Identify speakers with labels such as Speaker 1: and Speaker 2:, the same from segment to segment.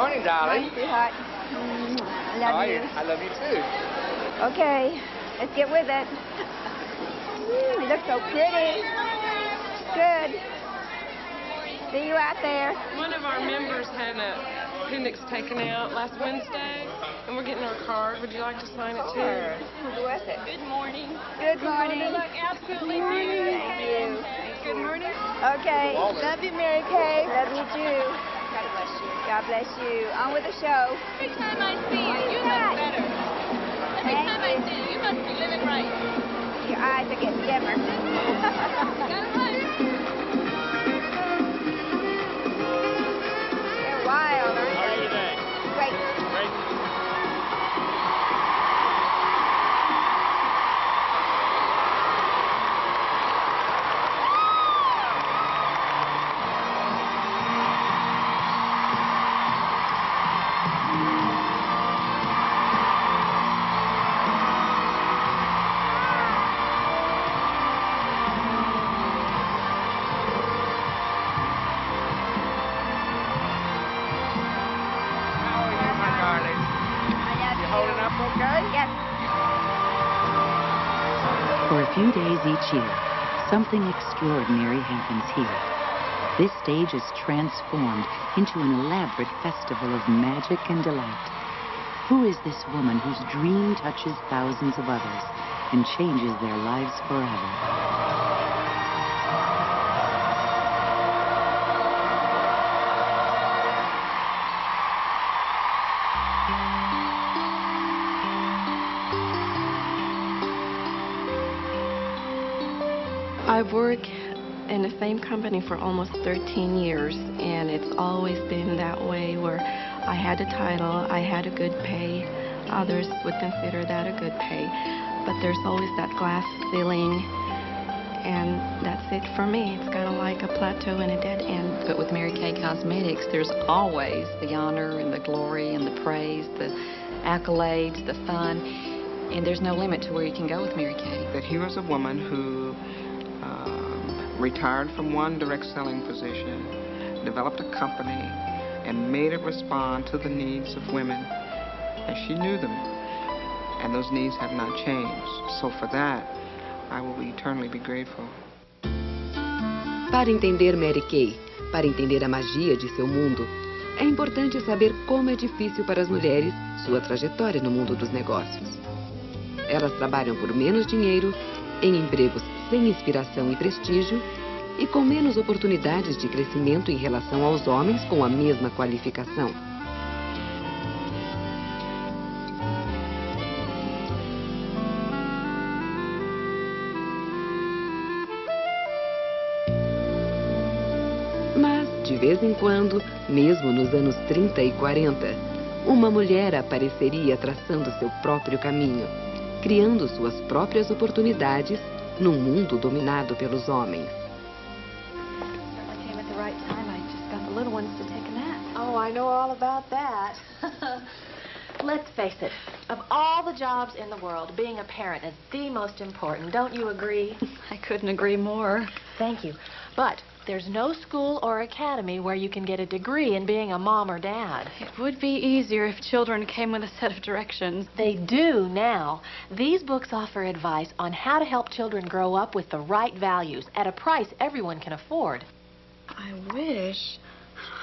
Speaker 1: morning, darling.
Speaker 2: Hi, sweetheart. I love you.
Speaker 1: I love you too.
Speaker 2: Okay, let's get with it. You look so pretty. Good. See you out there.
Speaker 3: One of our members had an appendix taken out last Wednesday, and we're getting our card. Would you like to sign it too?
Speaker 2: Who was it?
Speaker 4: Good morning.
Speaker 2: Good morning.
Speaker 4: You look absolutely
Speaker 2: Thank you.
Speaker 4: Good morning.
Speaker 2: Okay. Love you, Mary Kay. Love you too.
Speaker 4: God bless you.
Speaker 2: God bless you. On with the show.
Speaker 4: Every time I see you, you look better. Every time I see you, you must be living right.
Speaker 2: Your eyes are getting dimmer.
Speaker 4: Got it right.
Speaker 2: They're wild, aren't
Speaker 1: How are
Speaker 2: they?
Speaker 1: you today?
Speaker 2: Great.
Speaker 1: Great.
Speaker 5: For a few days each year, something extraordinary happens here. This stage is transformed into an elaborate festival of magic and delight. Who is this woman whose dream touches thousands of others and changes their lives forever?
Speaker 6: I've worked in the same company for almost 13 years, and it's always been that way where I had a title, I had a good pay. Others would consider that a good pay. But there's always that glass ceiling, and that's it for me. It's kind of like a plateau and a dead end.
Speaker 7: But with Mary Kay Cosmetics, there's always the honor and the glory and the praise, the accolades, the fun, and there's no limit to where you can go with Mary Kay.
Speaker 8: That here was a woman who retired from one direct selling position, developed a company, and made it respond to the needs of women as she knew them. And those needs have not changed. So for that, I will eternally be grateful.
Speaker 9: Para entender Mary Kay, para entender a magia de seu mundo, é importante saber como é difícil para as mulheres sua trajetória no mundo dos negócios. Elas trabalham por menos dinheiro, em empregos sem inspiração e prestígio e com menos oportunidades de crescimento em relação aos homens com a mesma qualificação. Mas, de vez em quando, mesmo nos anos 30 e 40, uma mulher apareceria traçando seu próprio caminho, criando suas próprias oportunidades num mundo dominado pelos homens.
Speaker 4: I came at the right time. I just got the little ones to take a nap.
Speaker 10: Oh, I know all about that. Let's face it, of all the jobs in the world, being a parent is the most important. Don't you agree?
Speaker 7: I couldn't agree more.
Speaker 10: Thank you. But there's no school or academy where you can get a degree in being a mom or dad.
Speaker 7: It would be easier if children came with a set of directions.
Speaker 10: They do now. These books offer advice on how to help children grow up with the right values at a price everyone can afford.
Speaker 7: I wish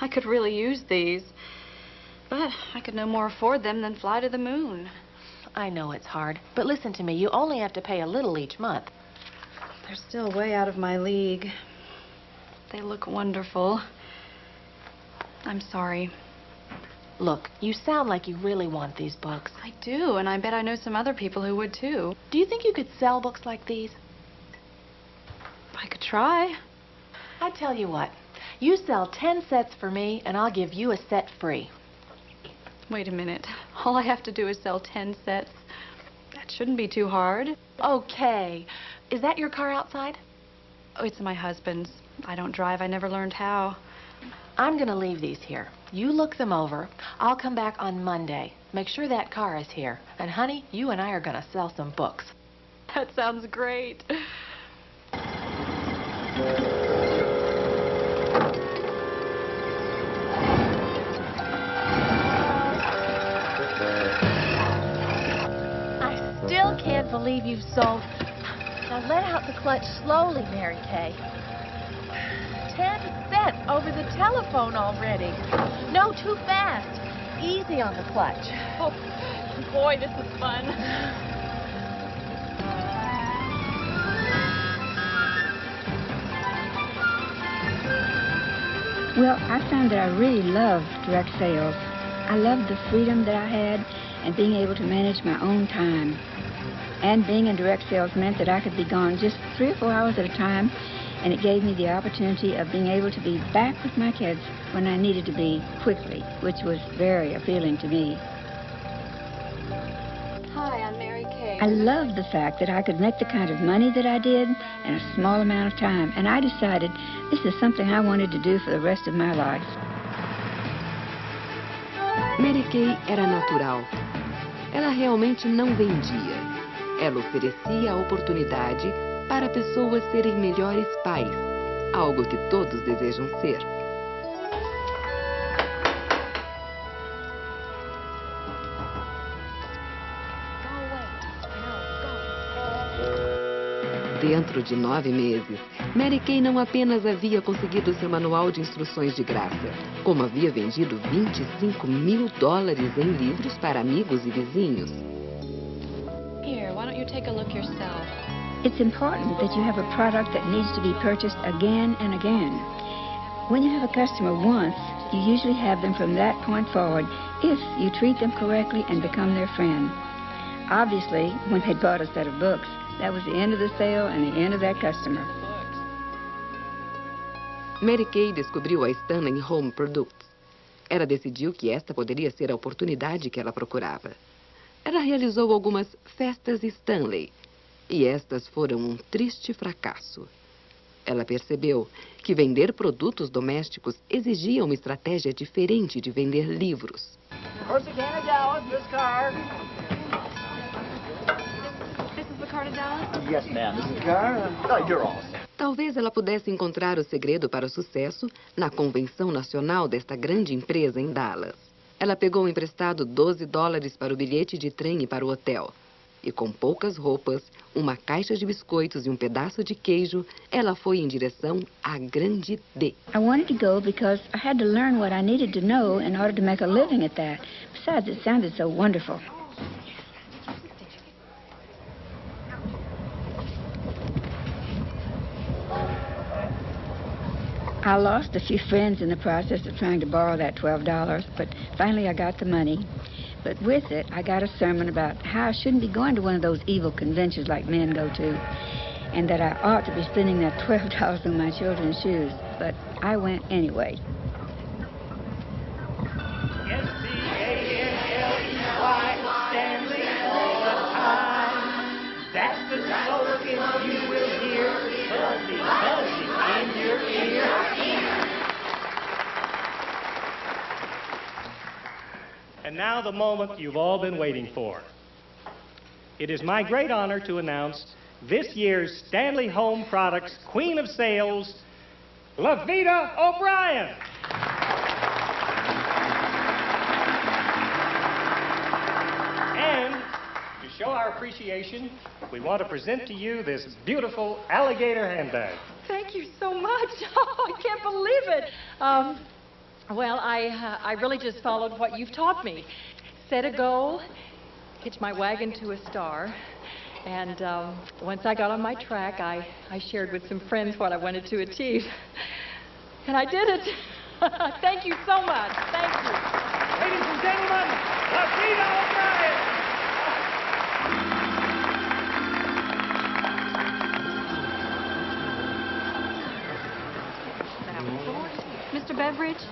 Speaker 7: I could really use these, but I could no more afford them than fly to the moon.
Speaker 10: I know it's hard, but listen to me. You only have to pay a little each month.
Speaker 7: They're still way out of my league. They look wonderful. I'm sorry.
Speaker 10: Look, you sound like you really want these books.
Speaker 7: I do, and I bet I know some other people who would too.
Speaker 10: Do you think you could sell books like these?
Speaker 7: I could try.
Speaker 10: I tell you what, you sell 10 sets for me, and I'll give you a set free.
Speaker 7: Wait a minute. All I have to do is sell 10 sets. That shouldn't be too hard.
Speaker 10: Okay. Is that your car outside?
Speaker 7: Oh, it's my husband's. I don't drive. I never learned how.
Speaker 10: I'm going to leave these here. You look them over. I'll come back on Monday. Make sure that car is here. And, honey, you and I are going to sell some books.
Speaker 7: That sounds great.
Speaker 10: believe you've sold. Now let out the clutch slowly, Mary Kay. 10 cents over the telephone already. No, too fast. Easy on the clutch.
Speaker 4: Oh, boy, this is fun.
Speaker 2: Well, I found that I really loved direct sales. I loved the freedom that I had and being able to manage my own time. And being in direct sales meant that I could be gone just 3 or 4 hours at a time, and it gave me the opportunity of being able to be back with my kids when I needed to be quickly, which was very appealing to me.
Speaker 6: Hi, I'm Mary Kay.
Speaker 2: I loved the fact that I could make the kind of money that I did in a small amount of time, and I decided this is something I wanted to do for the rest of my life.
Speaker 9: Mary Kay era natural. Ela realmente não vendia. Ela oferecia a oportunidade para pessoas serem melhores pais, algo que todos desejam ser. Dentro de 9 meses, Mary Kay não apenas havia conseguido seu manual de instruções de graça, como havia vendido $25 mil em livros para amigos e vizinhos.
Speaker 7: Here, why don't you take a look yourself?
Speaker 2: It's important that you have a product that needs to be purchased again and again. When you have a customer once, you usually have them from that point forward if you treat them correctly and become their friend. Obviously, when they bought a set of books, that was the end of the sale and the end of that customer.
Speaker 9: Mary Kay descobriu a Stanley Home Products. Ela decidiu que esta poderia ser a oportunidade que ela procurava. Ela realizou algumas festas Stanley, e estas foram um triste fracasso. Ela percebeu que vender produtos domésticos exigia uma estratégia diferente de vender livros.
Speaker 1: Yes, ma'am. This is car. Oh, you're all set.
Speaker 9: Talvez ela pudesse encontrar o segredo para o sucesso na convenção nacional desta grande empresa em Dallas. Ela pegou emprestado $12 para o bilhete de trem e para o hotel. E com poucas roupas, uma caixa de biscoitos e um pedaço de queijo, ela foi em direção à grande D.
Speaker 2: I wanted to go because I had to learn what I needed to know in order to make a living at that. Besides, it sounded so wonderful. I lost a few friends in the process of trying to borrow that $12, but finally I got the money. But with it, I got a sermon about how I shouldn't be going to one of those evil conventions like men go to, and that I ought to be spending that $12 on my children's shoes. But I went anyway.
Speaker 1: S-T-A-N-L-E-Y, Stanley all the time. That's the slogan you will hear, buzzing, buzzing in your ear. And now the moment you've all been waiting for. It is my great honor to announce this year's Stanley Home Products Queen of Sales, Lavita O'Brien. And to show our appreciation, we want to present to you this beautiful alligator handbag.
Speaker 10: Thank you so much. Oh, I can't believe it. Well, I really just followed what you've taught me. Set a goal, hitch my wagon to a star, and once I got on my track, I shared with some friends what I wanted to achieve. And I did it. Thank you so much. Thank you.
Speaker 1: Ladies and gentlemen, Lavita O'Brien.
Speaker 11: Mr. Beveridge,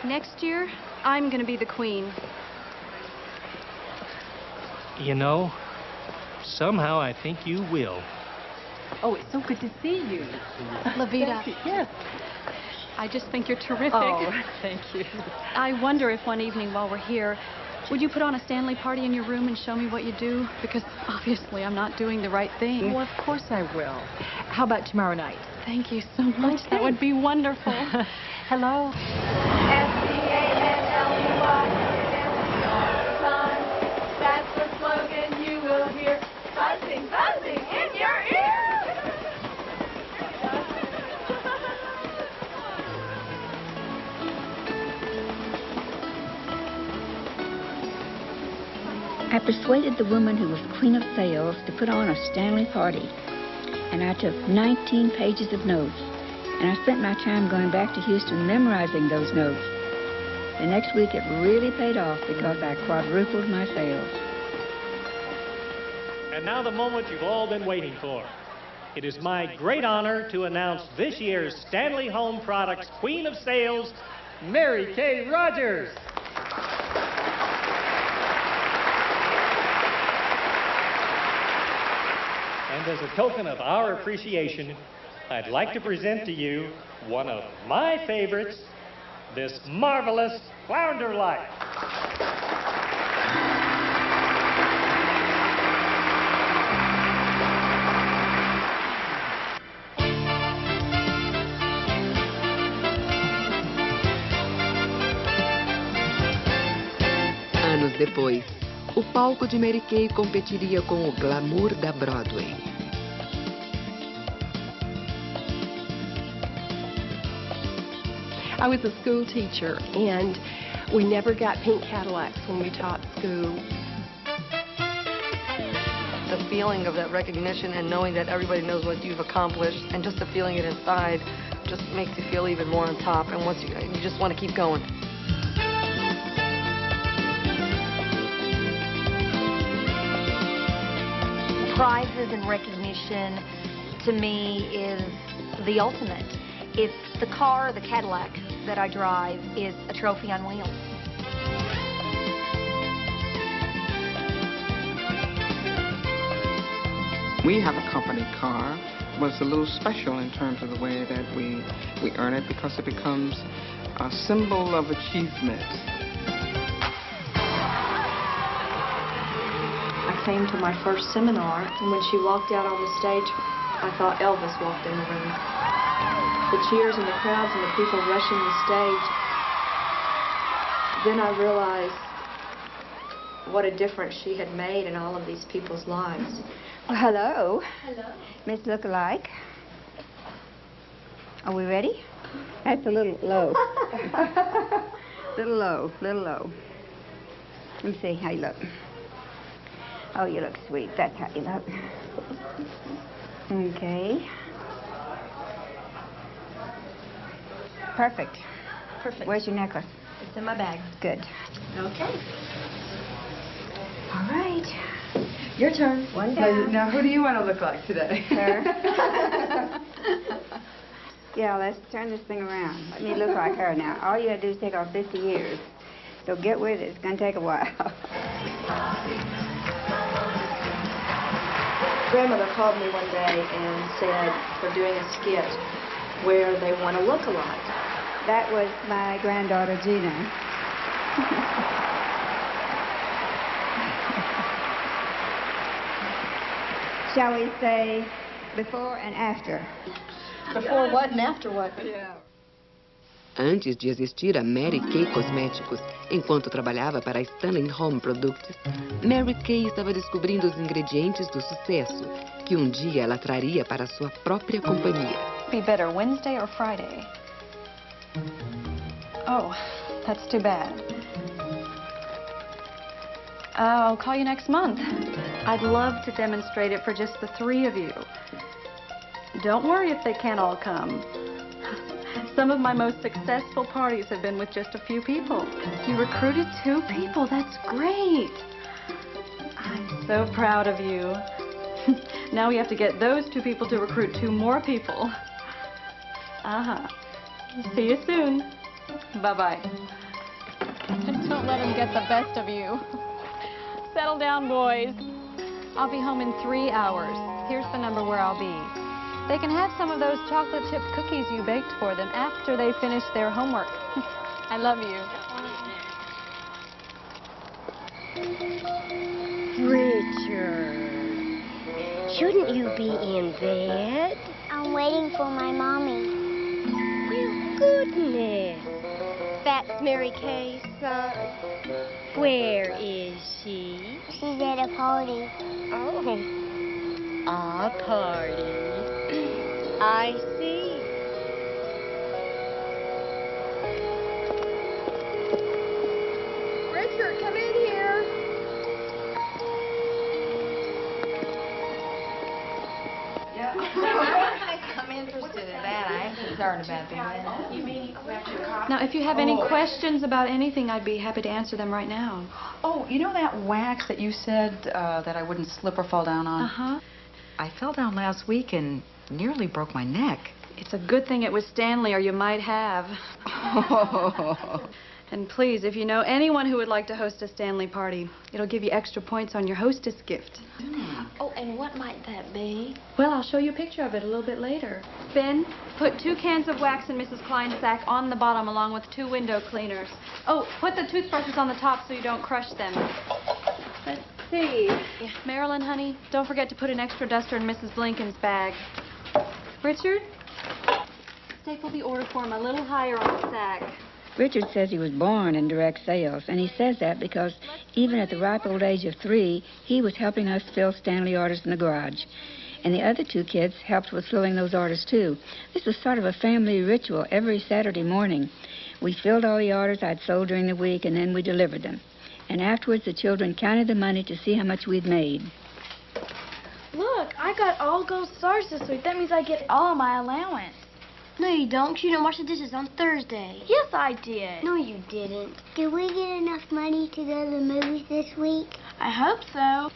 Speaker 11: next year, I'm going to be the queen.
Speaker 1: You know, somehow I think you will.
Speaker 10: Oh, it's so good to see you.
Speaker 11: Lavita.
Speaker 10: Yes.
Speaker 11: I just think you're terrific.
Speaker 10: Oh, thank you.
Speaker 11: I wonder if one evening while we're here, would you put on a Stanley party in your room and show me what you do? Because obviously I'm not doing the right thing.
Speaker 10: Well, of course I will. How about tomorrow night?
Speaker 11: Thank you so much.
Speaker 10: Okay.
Speaker 11: That would be wonderful.
Speaker 10: Hello.
Speaker 4: S-T-A-N-L-E-Y, that's the slogan you will
Speaker 2: I persuaded the woman who was queen of sales to put on a Stanley party, and I took 19 pages of notes, and I spent my time going back to Houston memorizing those notes. The next week it really paid off because I quadrupled my sales.
Speaker 1: And now the moment you've all been waiting for. It is my great honor to announce this year's Stanley Home Products Queen of Sales, Mary Kay Rogers. And as a token of our appreciation, I'd like to present to you one of my favorites, this marvelous flounder light.
Speaker 9: Anos depois, o palco de Mary Kay competiria com o glamour da Broadway.
Speaker 12: I was a school teacher, and we never got pink Cadillacs when we taught school.
Speaker 13: The feeling of that recognition and knowing that everybody knows what you've accomplished, and just the feeling it inside just makes you feel even more on top, and once you just want to keep going.
Speaker 14: Prizes and recognition, to me, is the ultimate. If the car, the Cadillac that I drive, is a trophy on wheels.
Speaker 8: We have a company car, but it's a little special in terms of the way that we earn it, because it becomes a symbol of achievement.
Speaker 15: I came to my first seminar, and when she walked out on the stage, I thought Elvis walked in the room. The cheers and the crowds and the people rushing the stage. Then I realized what a difference she had made in all of these people's lives.
Speaker 2: Well, hello.
Speaker 15: Hello.
Speaker 2: Miss Lookalike. Are we ready? That's a little low. Little low, little low. Let me see how you look. Oh, you look sweet. That's how you look. Okay. Perfect.
Speaker 15: Perfect.
Speaker 2: Where's your necklace?
Speaker 15: It's in my bag.
Speaker 2: Good.
Speaker 15: Okay. All right. Your turn. One down.
Speaker 16: Now, who do you want to look like today?
Speaker 2: Her. Yeah, let's turn this thing around. Let me look like her now. All you gotta do is take off 50 years. So get with it. It's gonna take a while.
Speaker 15: Grandmother called me one day and said we're doing a skit where they want to look alike.
Speaker 2: That was my granddaughter, Gina. Shall we say before and after?
Speaker 15: Before what and after what?
Speaker 2: Yeah.
Speaker 9: Antes de existir a Mary Kay Cosméticos, enquanto trabalhava para a Stanley Home Products, Mary Kay estava descobrindo os ingredientes do sucesso que um dia ela traria para a sua própria companhia.
Speaker 11: Be better Wednesday or Friday? Oh, that's too bad. I'll call you next month. I'd love to demonstrate it for just the three of you. Don't worry if they can't all come. Some of my most successful parties have been with just a few people. You recruited 2 people. That's great. I'm so proud of you. Now we have to get those 2 people to recruit 2 more people. See you soon. Bye-bye.
Speaker 4: Just don't let him get the best of you. Settle down, boys.
Speaker 7: I'll be home in 3 hours. Here's the number where I'll be. They can have some of those chocolate chip cookies you baked for them after they finish their homework.
Speaker 4: I love you.
Speaker 17: Richard, shouldn't you be in bed?
Speaker 18: I'm waiting for my mommy.
Speaker 17: Well, goodness. That's Mary Kay's son. Where is she?
Speaker 18: She's at a party.
Speaker 17: Oh, a party. I see.
Speaker 12: Richard, come in here.
Speaker 4: concerned about that.
Speaker 15: You mean
Speaker 11: Now, if you have any questions about anything, I'd be happy to answer them right now.
Speaker 19: Oh, you know that wax that you said that I wouldn't slip or fall down on?
Speaker 11: Uh-huh.
Speaker 19: I fell down last week and nearly broke my neck.
Speaker 11: It's a good thing it was Stanley, or you might have. And please, if you know anyone who would like to host a Stanley party, it'll give you extra points on your hostess gift.
Speaker 15: Oh, and what might that be?
Speaker 11: Well, I'll show you a picture of it a little bit later. Ben, put 2 cans of wax in Mrs. Klein's sack on the bottom, along with 2 window cleaners. Oh, put the toothbrushes on the top so you don't crush them. Let's see. Marilyn, honey, don't forget to put an extra duster in Mrs. Blinken's bag. Richard, staple the order form a little higher on the sack.
Speaker 2: Richard says he was born in direct sales, and he says that because even at the ripe old age of 3, he was helping us fill Stanley orders in the garage. And the other 2 kids helped with filling those orders, too. This was sort of a family ritual every Saturday morning. We filled all the orders I'd sold during the week, and then we delivered them. And afterwards, the children counted the money to see how much we'd made.
Speaker 15: Look, I got all gold stars this week. That means I get all my allowance.
Speaker 18: No, you don't. 'Cause you don't wash the dishes on Thursday.
Speaker 15: Yes, I did.
Speaker 18: No, you didn't. Did we get enough money to go to the movies this week?
Speaker 15: I hope so.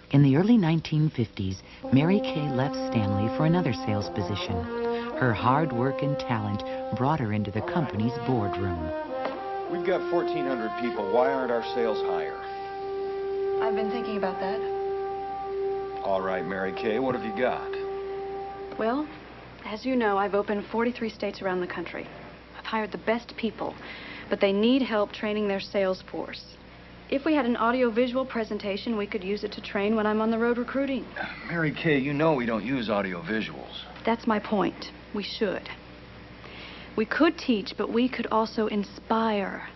Speaker 5: In the early 1950s, Mary Kay left Stanley for another sales position. Her hard work and talent brought her into the company's boardroom.
Speaker 20: We've got 1,400 people. Why aren't our sales higher?
Speaker 11: I've been thinking about that.
Speaker 20: All right, Mary Kay, what have you got?
Speaker 11: Well, as you know, I've opened 43 states around the country. I've hired the best people, but they need help training their sales force. If we had an audio-visual presentation, we could use it to train when I'm on the road recruiting.
Speaker 20: Mary Kay, you know we don't use audio visuals.
Speaker 11: That's my point. We should. We could teach, but we could also inspire.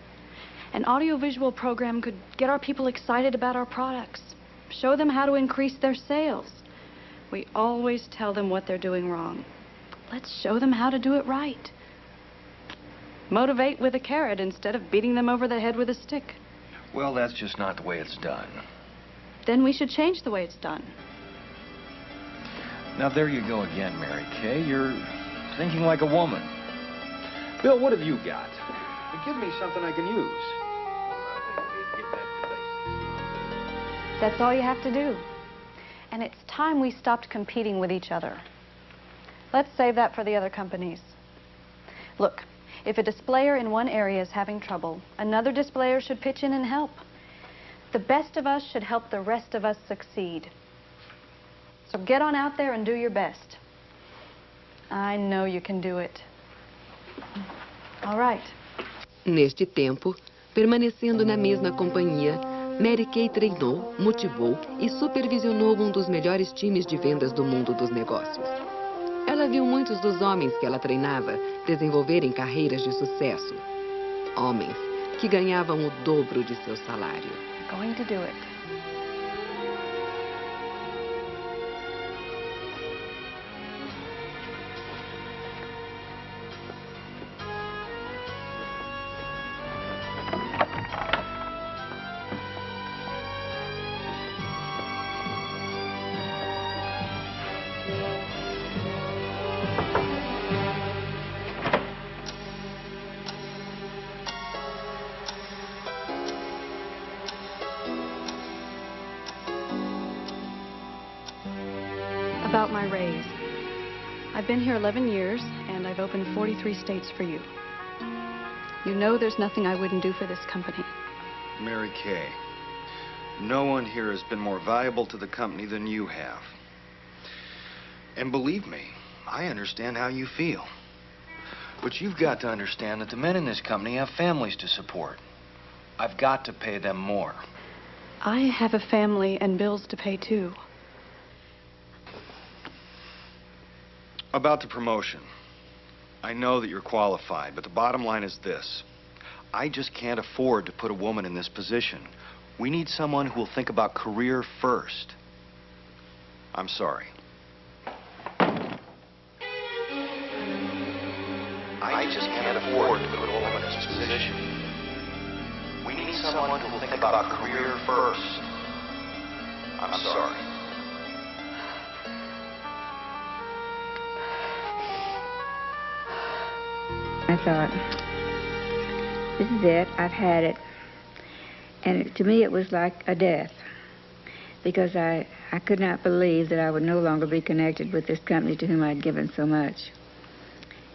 Speaker 11: An audio-visual program could get our people excited about our products, show them how to increase their sales. We always tell them what they're doing wrong. Let's show them how to do it right. Motivate with a carrot instead of beating them over the head with a stick.
Speaker 20: Well, that's just not the way it's done.
Speaker 11: Then we should change the way it's done.
Speaker 20: Now, there you go again, Mary Kay. You're thinking like a woman. Bill, what have you got? Give me something I can use.
Speaker 11: That's all you have to do. And it's time we stopped competing with each other. Let's save that for the other companies. Look, if a displayer in one area is having trouble, another displayer should pitch in and help. The best of us should help the rest of us succeed. So get on out there and do your best. I know you can do it. All right.
Speaker 9: Neste tempo, permanecendo na mesma companhia, Mary Kay treinou, motivou e supervisionou um dos melhores times de vendas do mundo dos negócios. Ela viu muitos dos homens que ela treinava desenvolverem carreiras de sucesso. Homens que ganhavam o dobro de seu salário.
Speaker 11: Going to do it. About my raise. I've been here 11 years, and I've opened 43 states for you. You know there's nothing I wouldn't do for this company.
Speaker 20: Mary Kay, no one here has been more valuable to the company than you have. And believe me, I understand how you feel. But you've got to understand that the men in this company have families to support. I've got to pay them more.
Speaker 11: I have a family and bills to pay, too.
Speaker 20: About the promotion. I know that you're qualified, but the bottom line is this. I just can't afford to put a woman in this position. We need someone who will think about career first. I'm sorry. I just can't afford to put a woman in this position. We need someone who will think about career first. I'm sorry.
Speaker 2: I thought, this is it, I've had it. And to me it was like a death, because I could not believe that I would no longer be connected with this company to whom I'd given so much.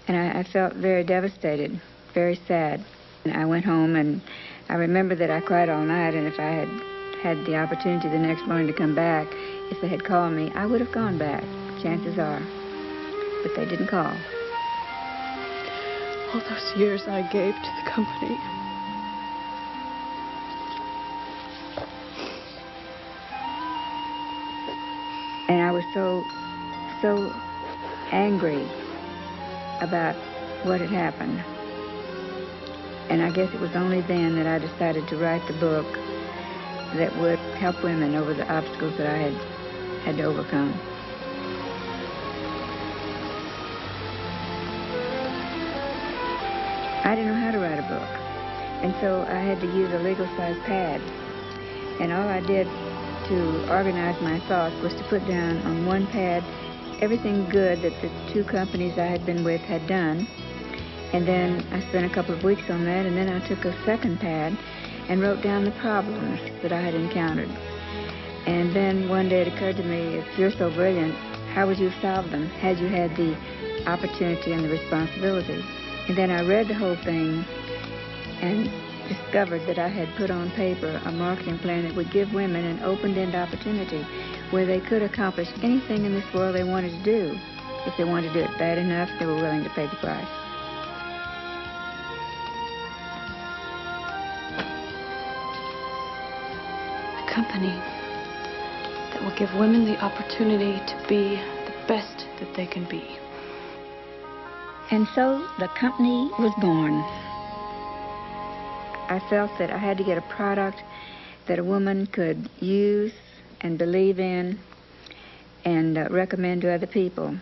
Speaker 2: And I felt very devastated, very sad. And I went home, and I remember that I cried all night, and if I had had the opportunity the next morning to come back, if they had called me, I would have gone back, chances are. But they didn't call.
Speaker 15: All those years I gave to the company.
Speaker 2: And I was so angry about what had happened. And I guess it was only then that I decided to write the book that would help women over the obstacles that I had to overcome. I didn't know how to write a book, and so I had to use a legal-sized pad. And all I did to organize my thoughts was to put down on one pad everything good that the two companies I had been with had done. And then I spent a couple of weeks on that, and then I took a second pad and wrote down the problems that I had encountered. And then one day it occurred to me, if you're so brilliant, how would you have solved them had you had the opportunity and the responsibility? And then I read the whole thing and discovered that I had put on paper a marketing plan that would give women an open-end opportunity where they could accomplish anything in this world they wanted to do. If they wanted to do it bad enough, they were willing to pay the price.
Speaker 15: A company that will give women the opportunity to be the best that they can be.
Speaker 2: And so the company was born. I felt that I had to get a product that a woman could use and believe in and recommend to other people,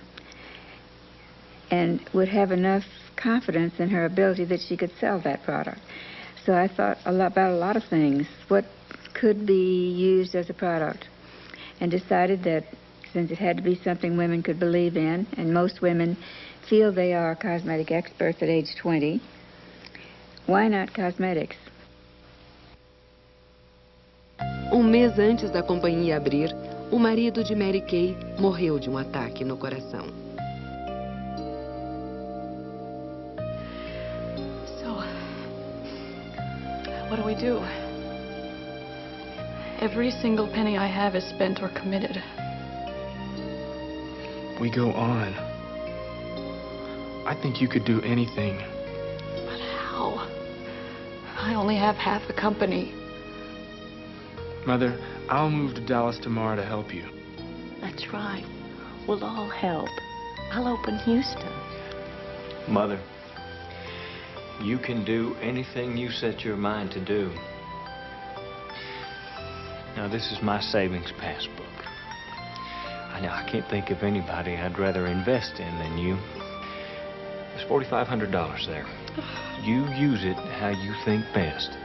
Speaker 2: and would have enough confidence in her ability that she could sell that product. So I thought about a lot of things. What could be used as a product? And decided that since it had to be something women could believe in, and most women feel they are cosmetic experts at age 20, why not cosmetics?
Speaker 9: Mês antes da companhia abrir, o marido de Mary Kay morreu de ataque no coração.
Speaker 15: So, what do we do? Every single penny I have is spent or committed.
Speaker 21: We go on. I think you could do anything.
Speaker 15: But how? I only have half a company.
Speaker 21: Mother, I'll move to Dallas tomorrow to help you.
Speaker 17: That's right. We'll all help. I'll open Houston.
Speaker 22: Mother, you can do anything you set your mind to do. Now, this is my savings passbook. I can't think of anybody I'd rather invest in than you. There's $4,500 there. You use it how you think best.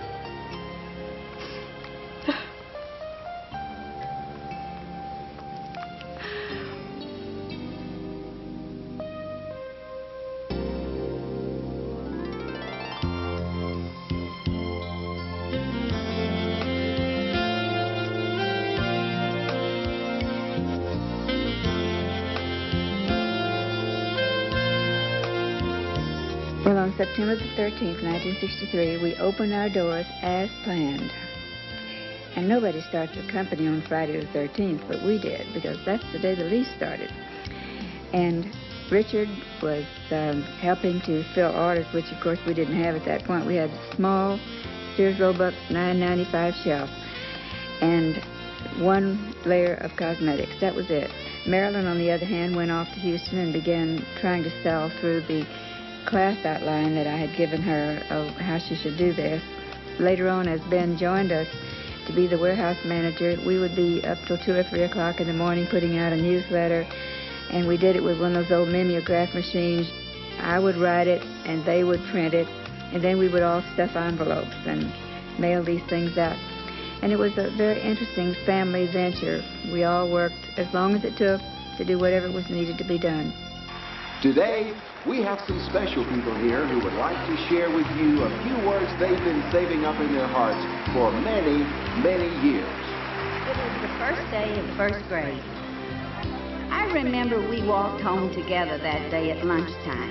Speaker 2: Well, on September the 13th, 1963, we opened our doors as planned. And nobody starts a company on Friday the 13th, but we did, because that's the day the lease started. And Richard was helping to fill orders, which, of course, we didn't have at that point. We had a small Sears Roebuck $9.95 shelf and one layer of cosmetics. That was it. Marilyn, on the other hand, went off to Houston and began trying to sell through the class outline that I had given her of how she should do this. Later on, as Ben joined us to be the warehouse manager, we would be up till 2 or 3 o'clock in the morning putting out a newsletter, and we did it with one of those old mimeograph machines. I would write it, and they would print it, and then we would all stuff envelopes and mail these things out. And it was a very interesting family venture. We all worked as long as it took to do whatever was needed to be done.
Speaker 3: Today, we have some special people here who would like to share with you a few words they've been saving up in their hearts for many, many years.
Speaker 6: It was the first day of first grade. I remember we walked home together that day at lunchtime.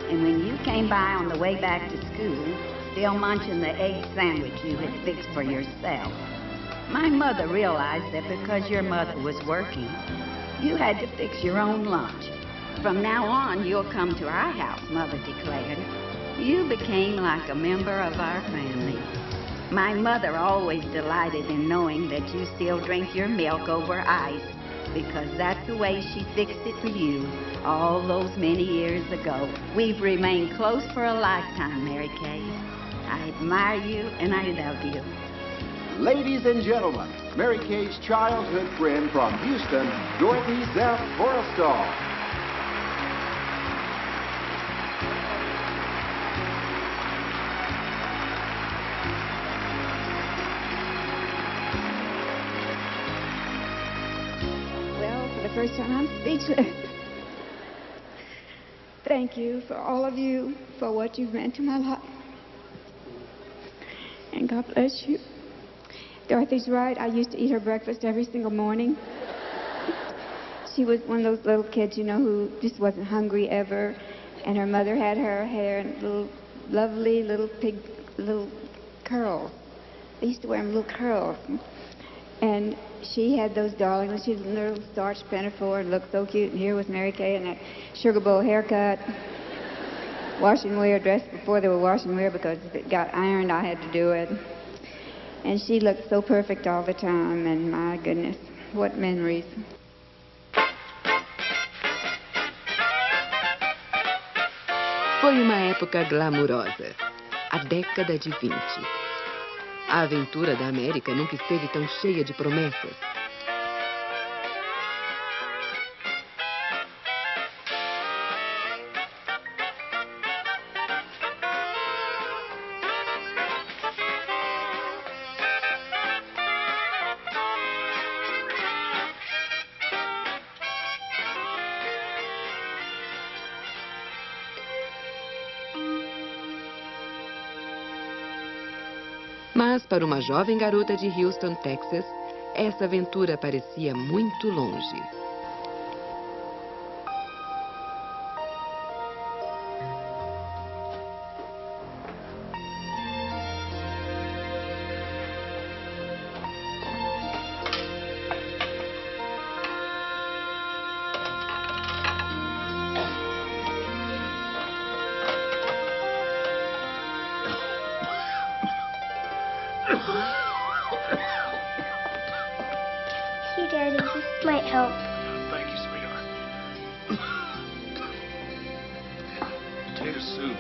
Speaker 6: And when you came by on the way back to school, still munching the egg sandwich you had fixed for yourself, my mother realized that because your mother was working, you had to fix your own lunch. From now on, you'll come to our house, Mother declared. You became like a member of our family. My mother always delighted in knowing that you still drink your milk over ice, because that's the way she fixed it for you all those many years ago. We've remained close for a lifetime, Mary Kay. I admire you and I love you.
Speaker 3: Ladies and gentlemen, Mary Kay's childhood friend from Houston, Dorothy Zeph Forrestal.
Speaker 2: First time I'm speechless. Thank you for all of you for what you've meant to my life. And God bless you. Dorothy's right. I used to eat her breakfast every single morning. She was one of those little kids, you know, who just wasn't hungry ever. And her mother had her hair in little, lovely little curls. They used to wear them little curls. And she had those darling little starched pinafore and looked so cute. And here was Mary Kay in that sugar bowl haircut. Wash and wear dress before they were wash and wear, because if it got ironed, I had to do it. And she looked so perfect all the time. And my goodness, what memories.
Speaker 9: Foi uma época glamurosa, a década de 20. A aventura da América nunca esteve tão cheia de promessas. Mas, para uma jovem garota de Houston, Texas, essa aventura parecia muito longe.
Speaker 18: Here, Daddy, this might help.
Speaker 22: Thank you, sweetheart. Potato soup.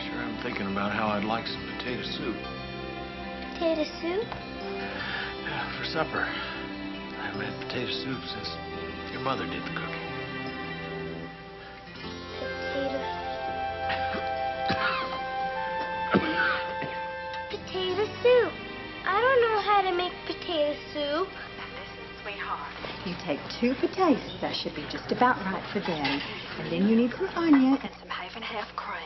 Speaker 22: Sure am thinking about how I'd like some potato soup.
Speaker 18: Potato soup?
Speaker 22: Yeah, for supper. I haven't had potato soup since your mother did the cooking.
Speaker 18: Potato soup. I don't know how to make potato soup.
Speaker 10: Now listen, sweetheart. You take 2 potatoes. That should be just about right for Daddy. And then you need some onion and some half and half cream.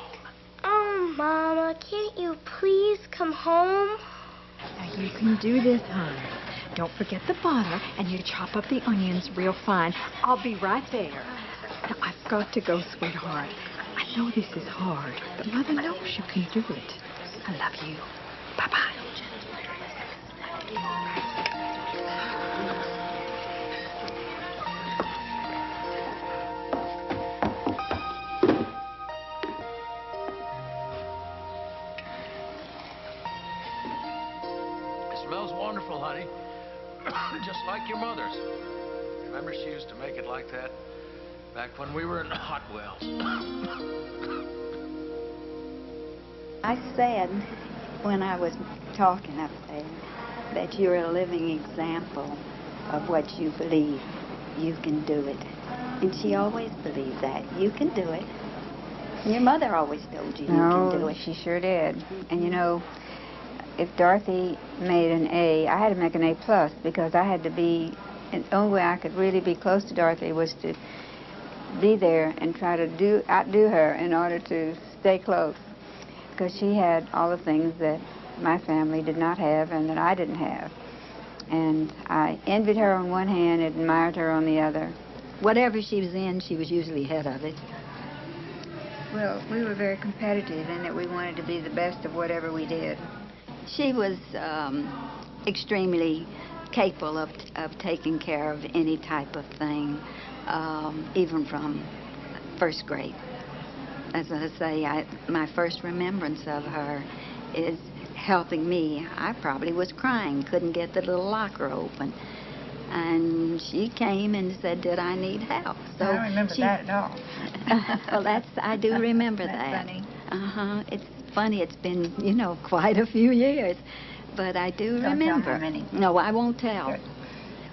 Speaker 18: Oh, Mama, can't you please come home?
Speaker 10: Now you can do this, hon. Don't forget the butter, and you chop up the onions real fine. I'll be right there. Now, I've got to go, sweetheart. I know this is hard, but Mother knows you can do it. I love you. Bye-bye.
Speaker 22: It smells wonderful, honey. Just like your mother's. Remember she used to make it like that back when we were in Hot Wells.
Speaker 6: I said, when I was talking up there, that you're a living example of what you believe. You can do it. And she always believed that. You can do it. Your mother always told you you can do it.
Speaker 2: She sure did. And you know, if Dorothy made an A, I had to make an A+, because I had to be, and the only way I could really be close to Dorothy was to be there and try to outdo her in order to stay close, because she had all the things that my family did not have and that I didn't have. And I envied her on one hand and admired her on the other.
Speaker 6: Whatever she was in, she was usually ahead of it.
Speaker 2: Well, we were very competitive in that we wanted to be the best of whatever we did.
Speaker 6: She was extremely capable of taking care of any type of thing, even from first grade. As I say, my first remembrance of her is helping me. I probably was crying, couldn't get the little locker open. And she came and said, did I need help? So
Speaker 2: I don't remember that at all.
Speaker 6: Well, I do remember
Speaker 2: that's
Speaker 6: that.
Speaker 2: Funny.
Speaker 6: It's funny. It's been, quite a few years. But I do
Speaker 2: Don't
Speaker 6: remember.
Speaker 2: tell how many.
Speaker 6: No, I won't tell.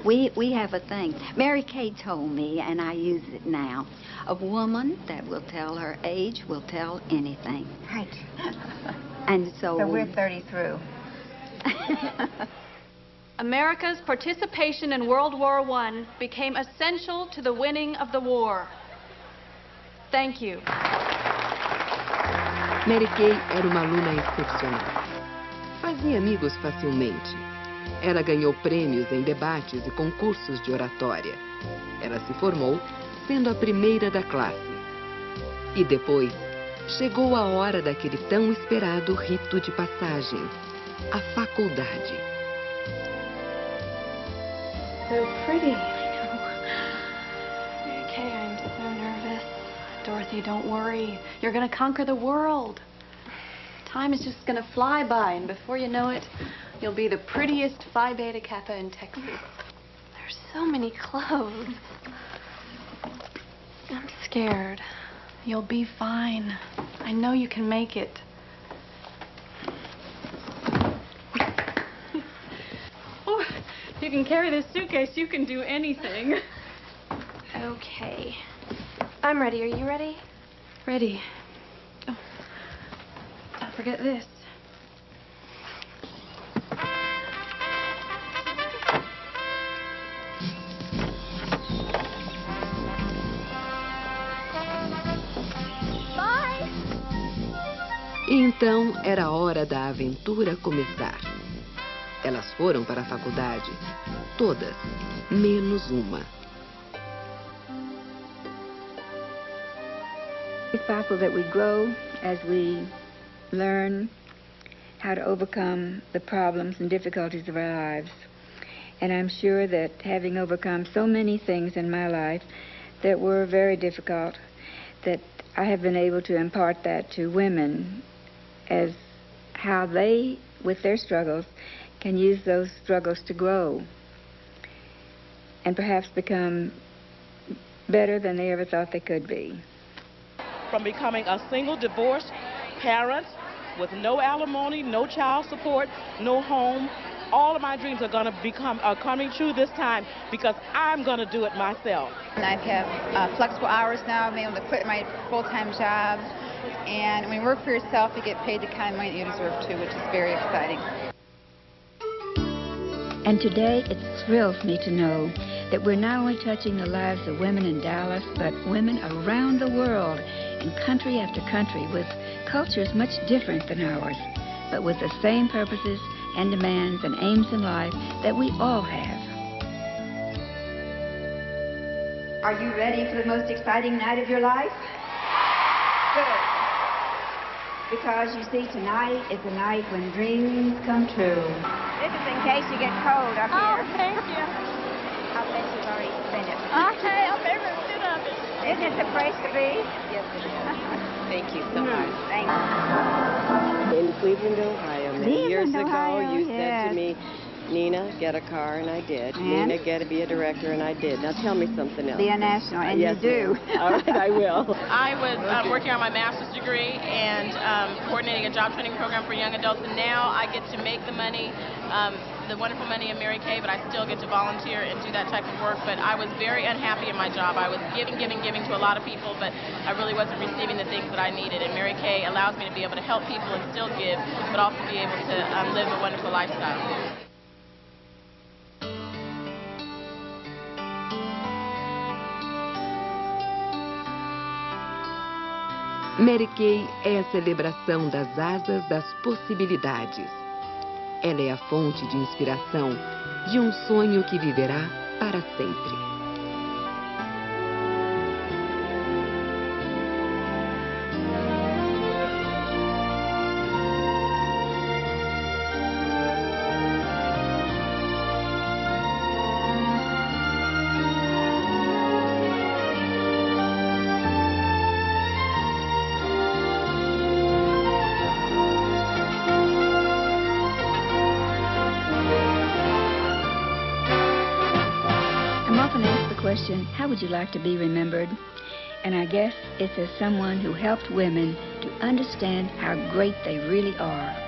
Speaker 2: Good.
Speaker 6: We have a thing. Mary Kay told me, and I use it now, a woman that will tell her age will tell anything.
Speaker 2: Right.
Speaker 6: And so
Speaker 2: we're 30 through.
Speaker 11: America's participation in World War I became essential to the winning of the war. Thank you.
Speaker 9: Mary Kay era uma aluna excepcional. Fazia amigos facilmente. Ela ganhou prêmios em debates e concursos de oratória. Ela se formou sendo a primeira da classe. E depois, chegou a hora daquele tão esperado rito de passagem, a faculdade.
Speaker 11: So pretty. I know. Okay, I'm so nervous. Dorothy, don't worry. You're going to conquer the world. Time is just going to fly by, and before you know it, you'll be the prettiest Phi Beta Kappa in Texas. There's so many clothes. I'm scared. You'll be fine. I know you can make it. Oh, you can carry this suitcase. You can do anything.
Speaker 15: Okay. I'm ready. Are you ready?
Speaker 11: Ready. Oh, don't forget this.
Speaker 9: E então era a hora da aventura começar. Elas foram para a faculdade, todas, menos uma.
Speaker 2: It's possible that we grow as we learn how to overcome the problems and difficulties of our lives. And I'm sure that having overcome so many things in my life that were very difficult, that I have been able to impart that to women as how they, with their struggles, can use those struggles to grow and perhaps become better than they ever thought they could be.
Speaker 1: From becoming a single divorced parent with no alimony, no child support, no home, all of my dreams are coming true this time because I'm going to do it myself.
Speaker 13: I have flexible hours now. I'm able to quit my full-time job. And when you work for yourself, you get paid the kind of money that you deserve to, which is very exciting.
Speaker 2: And today, it thrills me to know that we're not only touching the lives of women in Dallas, but women around the world, in country after country, with cultures much different than ours, but with the same purposes and demands and aims in life that we all have.
Speaker 6: Are you ready for the most exciting night of your life? Good. Because you see, tonight is the night when dreams come true.
Speaker 18: This is in case you get cold up here.
Speaker 4: Oh, thank you.
Speaker 18: I'll bet you've already spent it.
Speaker 4: Okay, I'll every bit of it.
Speaker 18: Isn't it the place to be?
Speaker 16: Yes, it is. Thank you so much.
Speaker 18: Thanks.
Speaker 16: In Cleveland, Ohio, many years ago,
Speaker 6: Ohio,
Speaker 16: you
Speaker 6: yes.
Speaker 16: said to me, Nina, get a car, and I did.
Speaker 6: And?
Speaker 16: Nina, get to be a director, and I did. Now tell me something else.
Speaker 6: Be a national, and
Speaker 16: yes,
Speaker 6: you do.
Speaker 16: ma'am. All right, I will.
Speaker 4: I was working on my master's degree and coordinating a job training program for young adults, and now I get to make the money, the wonderful money of Mary Kay, but I still get to volunteer and do that type of work. But I was very unhappy in my job. I was giving to a lot of people, but I really wasn't receiving the things that I needed. And Mary Kay allows me to be able to help people and still give, but also be able to live a wonderful lifestyle.
Speaker 9: Mary Kay é a celebração das asas das possibilidades. Ela é a fonte de inspiração de um sonho que viverá para sempre.
Speaker 2: How would you like to be remembered? And I guess it's as someone who helped women to understand how great they really are.